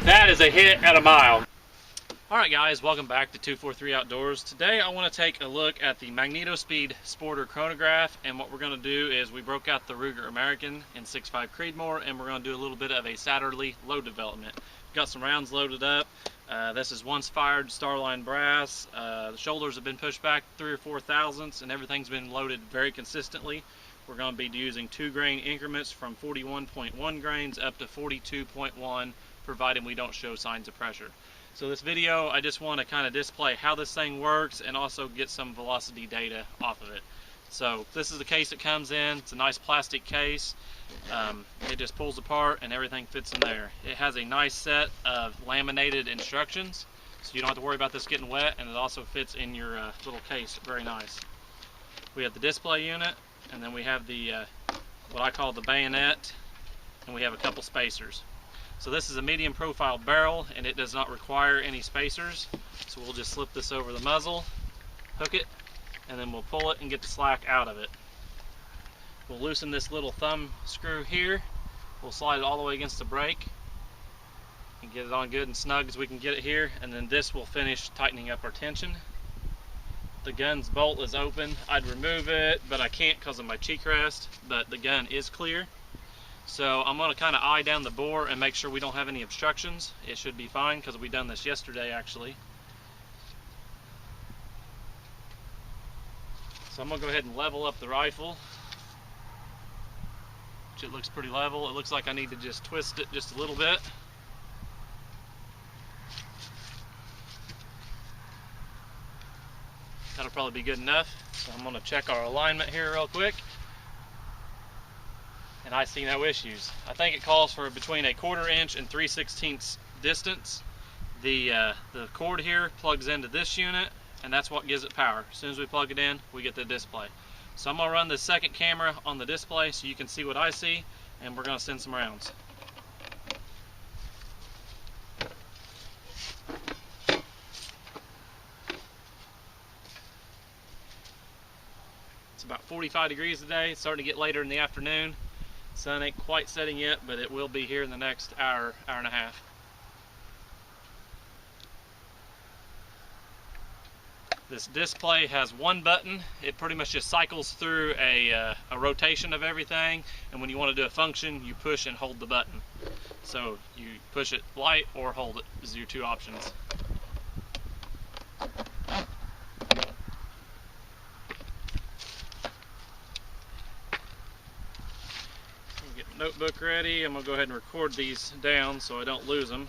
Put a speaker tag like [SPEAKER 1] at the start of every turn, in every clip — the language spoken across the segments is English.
[SPEAKER 1] That is a hit at a mile. Alright guys, welcome back to 243 Outdoors. Today I want to take a look at the Magnetospeed Chronograph, and what we're going to do is we broke out the Ruger American in 6.5 Creedmoor, and we're going to do a little bit of a Satterlee load development. We've got some rounds loaded up. This is once fired Starline Brass. The shoulders have been pushed back 3 or 4 thousandths, and everything's been loaded very consistently. We're going to be using 2 grain increments from 41.1 grains up to 42.1, provided we don't show signs of pressure. So this video, I just want to kind of display how this thing works and also get some velocity data off of it. So this is the case it comes in. It's a nice plastic case. It just pulls apart and everything fits in there. It has a nice set of laminated instructions, so you don't have to worry about this getting wet, and it also fits in your little case very nice. We have the display unit, and then we have the what I call the bayonet, and we have a couple spacers. So this is a medium profile barrel, and it does not require any spacers. So we'll just slip this over the muzzle, hook it, and then we'll pull it and get the slack out of it. We'll loosen this little thumb screw here. We'll slide it all the way against the brake and get it on good and snug as we can get it here, and then this will finish tightening up our tension. The gun's bolt is open. I'd remove it, but I can't because of my cheek rest, but the gun is clear. So I'm going to kind of eye down the bore and make sure we don't have any obstructions. It should be fine because we done this yesterday actually. So I'm going to go ahead and level up the rifle, which it looks pretty level. It looks like I need to just twist it just a little bit. That'll probably be good enough. So I'm going to check our alignment here real quick. And I see no issues. I think it calls for between a 1/4 inch and 3/16 distance. The cord here plugs into this unit, and that's what gives it power. As soon as we plug it in, we get the display. So I'm going to run the second camera on the display so you can see what I see, and we're going to send some rounds. It's about 45 degrees today. It's starting to get later in the afternoon. Sun ain't quite setting yet, but it will be here in the next hour, hour and a half. This display has one button. It pretty much just cycles through a rotation of everything, and when you want to do a function, you push and hold the button. So you push it light or hold it is your 2 options. Notebook ready. I'm going to go ahead and record these down so I don't lose them.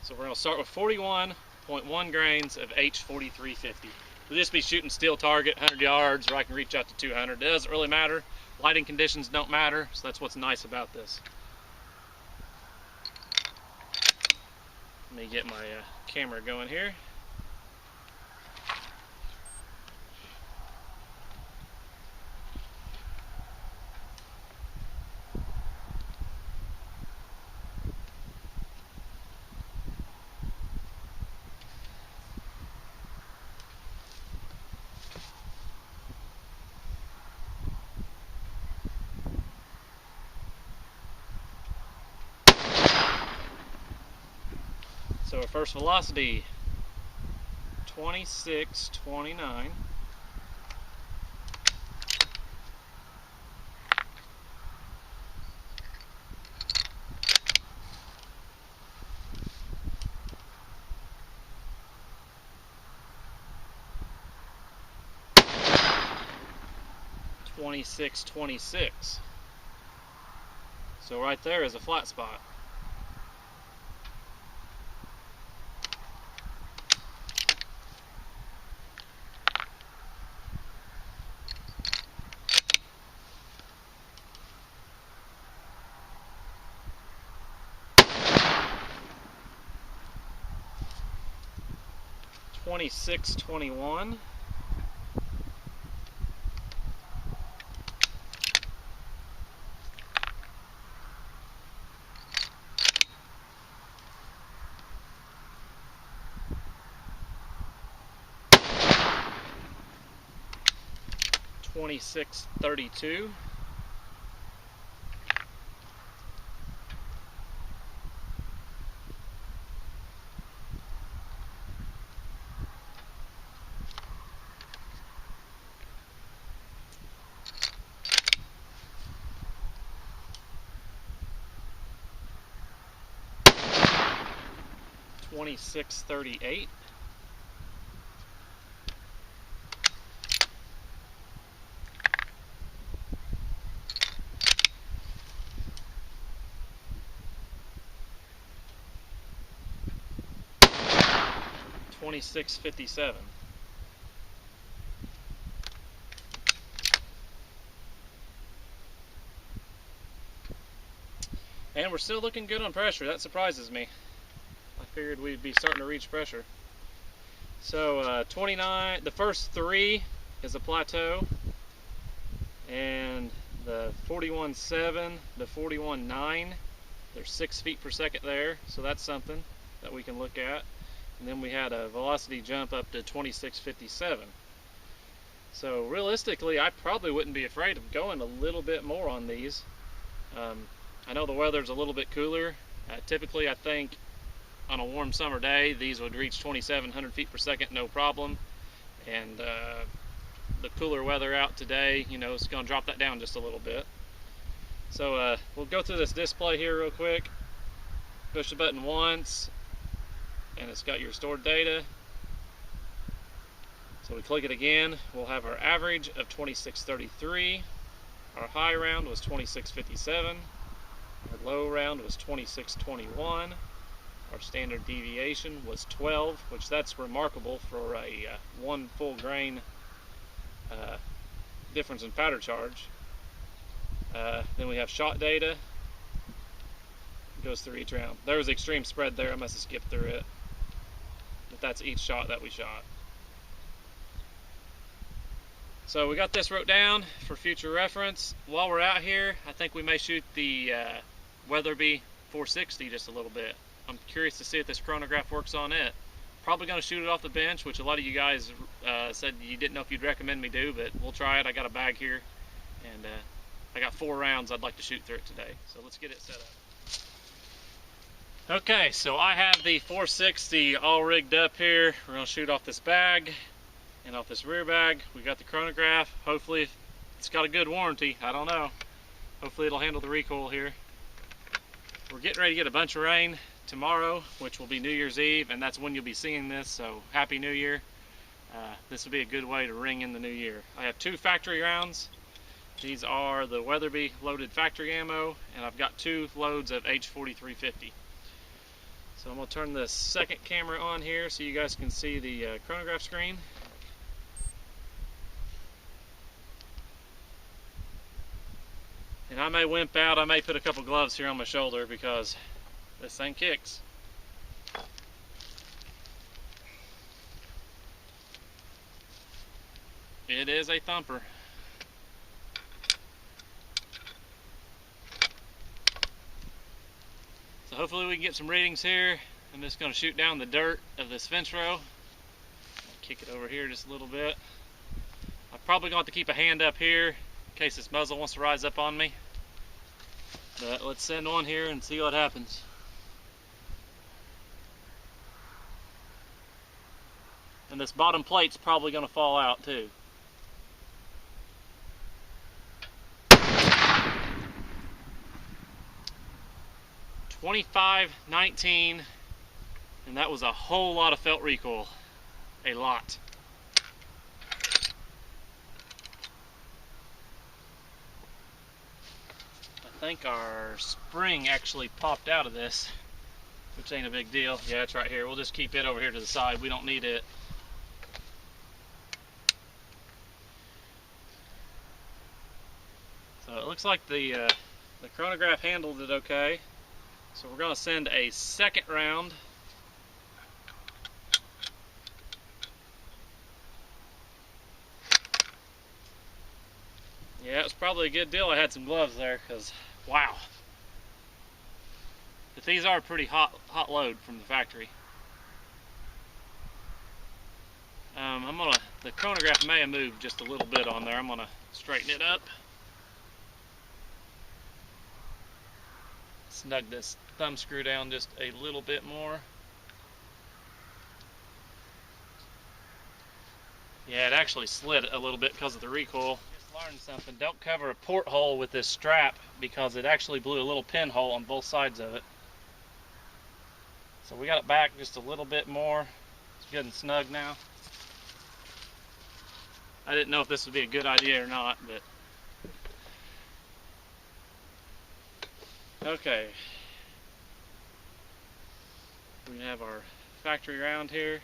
[SPEAKER 1] So we're going to start with 41.1 grains of H4350. We'll just be shooting steel target, 100 yards, or I can reach out to 200. It doesn't really matter. Lighting conditions don't matter, so that's what's nice about this. Let me get my camera going here. So our first velocity, 26.29. .26. So right there is a flat spot. 2621. 2632. 2638. 2657. And we're still looking good on pressure. That surprises me. I figured we'd be starting to reach pressure. So 29, the first three is a plateau, and the 41.7, the 41.9, there's 6 feet per second there, so that's something that we can look at. And then we had a velocity jump up to 2657. So realistically, I probably wouldn't be afraid of going a little bit more on these. I know the weather's a little bit cooler. Typically, I think on a warm summer day, these would reach 2,700 feet per second, no problem. And the cooler weather out today, you know, it's going to drop that down just a little bit. So we'll go through this display here real quick. Push the button once, and it's got your stored data. So we click it again, we'll have our average of 2633. Our high round was 2657. Our low round was 2621. Our standard deviation was 12, which that's remarkable for a 1 full grain difference in powder charge. Then we have shot data. It goes through each round. There was extreme spread there, I must have skipped through it. But that's each shot that we shot. So we got this wrote down for future reference. While we're out here, I think we may shoot the Weatherby 460 just a little bit. I'm curious to see if this chronograph works on it. Probably going to shoot it off the bench, which a lot of you guys said you didn't know if you'd recommend me do, but we'll try it. I got a bag here, and I got 4 rounds I'd like to shoot through it today. So let's get it set up. Okay, so I have the 460 all rigged up here. We're going to shoot off this bag and off this rear bag. We got the chronograph. Hopefully it's got a good warranty. I don't know. Hopefully it'll handle the recoil here. We're getting ready to get a bunch of rain tomorrow, which will be New Year's Eve, and that's when you'll be seeing this, so Happy New Year. This will be a good way to ring in the new year. I have 2 factory rounds. These are the Weatherby loaded factory ammo, and I've got 2 loads of H4350. So I'm going to turn the second camera on here so you guys can see the chronograph screen. And I may wimp out, I may put a couple gloves here on my shoulder because this thing kicks. It is a thumper. So hopefully we can get some readings here. I'm just going to shoot down the dirt of this fence row. Kick it over here just a little bit. I'm probably going to have to keep a hand up here in case this muzzle wants to rise up on me. But let's send one here and see what happens. And this bottom plate's probably going to fall out too. .2519, and that was a whole lot of felt recoil. A lot. I think our spring actually popped out of this, which ain't a big deal. Yeah, it's right here. We'll just keep it over here to the side. We don't need it. So it looks like the chronograph handled it okay. So we're going to send a second round Yeah, it was probably a good deal I had some gloves there, because wow. But these are pretty hot load from the factory. The chronograph may have moved just a little bit on there. I'm gonna straighten it up. Snug this thumb screw down just a little bit more. Yeah, it actually slid a little bit because of the recoil. Just learned something. Don't cover a porthole with this strap because it actually blew a little pinhole on both sides of it. So we got it back just a little bit more. It's good and snug now. I didn't know if this would be a good idea or not, but okay. We have our factory round here.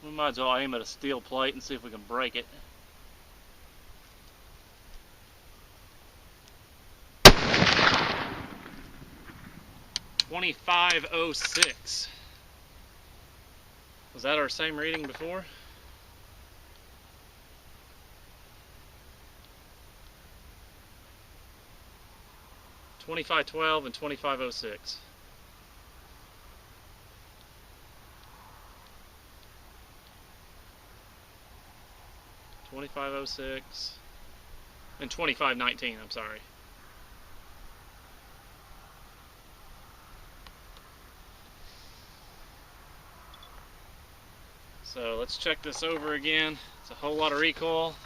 [SPEAKER 1] We might as well aim at a steel plate and see if we can break it. .2506. Was that our same reading before? .2512 and .2506. .2506 and .2519. I'm sorry. So let's check this over again. It's a whole lot of recoil.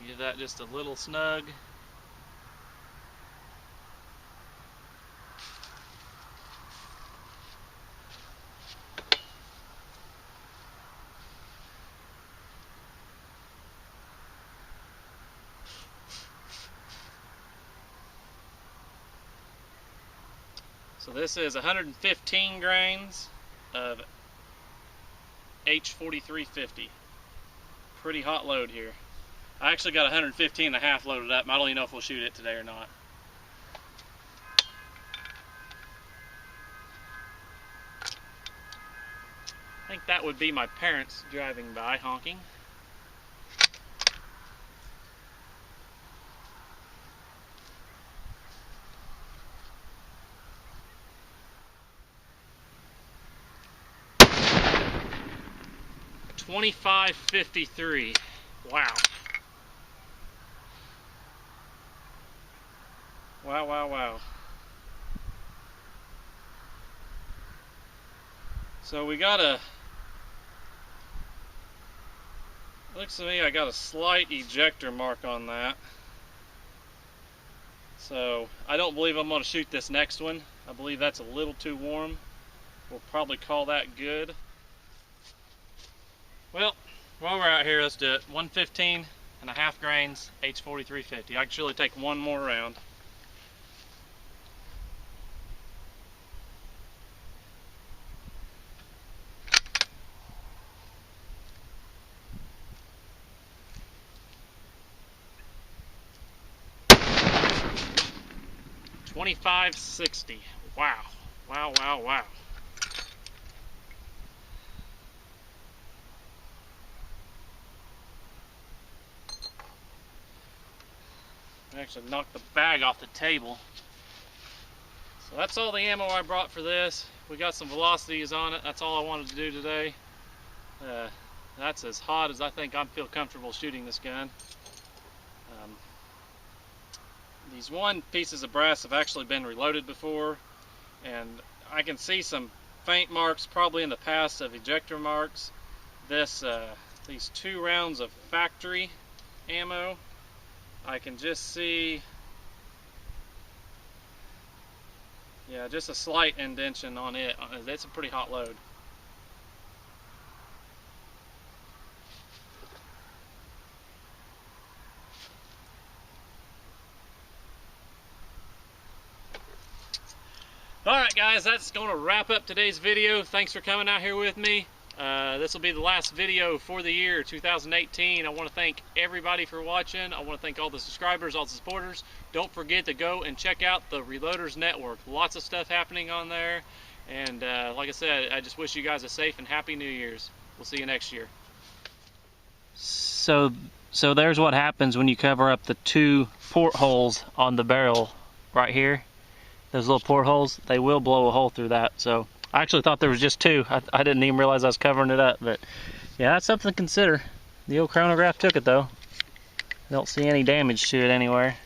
[SPEAKER 1] Give that just a little snug. So this is 115 grains of H4350. Pretty hot load here. I actually got 115 and a half loaded up. I don't even know if we'll shoot it today or not. I think that would be my parents driving by honking. .2553. Wow. Wow, wow, wow. So we got a, looks to me I got a slight ejector mark on that. So I don't believe I'm going to shoot this next one. I believe that's a little too warm. We'll probably call that good. Well, while we're out here, let's do it. 115 and a half grains, H4350. I can surely take one more round. .2560. Wow. Wow, wow, wow. I actually knocked the bag off the table. So that's all the ammo I brought for this. We got some velocities on it. That's all I wanted to do today. That's as hot as I think I feel comfortable shooting this gun. These one pieces of brass have actually been reloaded before, and I can see some faint marks probably in the past of ejector marks. These 2 rounds of factory ammo, I can just see, yeah, just a slight indentation on it. It's a pretty hot load. Alright guys, that's going to wrap up today's video. Thanks for coming out here with me. This will be the last video for the year 2018. I want to thank everybody for watching. I want to thank all the subscribers, all the supporters. Don't forget to go and check out the Reloaders Network. Lots of stuff happening on there. And like I said, I just wish you guys a safe and happy New Year's. We'll see you next year. So there's what happens when you cover up the 2 portholes on the barrel right here. Those little portholes, they will blow a hole through that. So I actually thought there was just 2. I didn't even realize I was covering it up, but yeah, that's something to consider. The old chronograph took it though. I don't see any damage to it anywhere.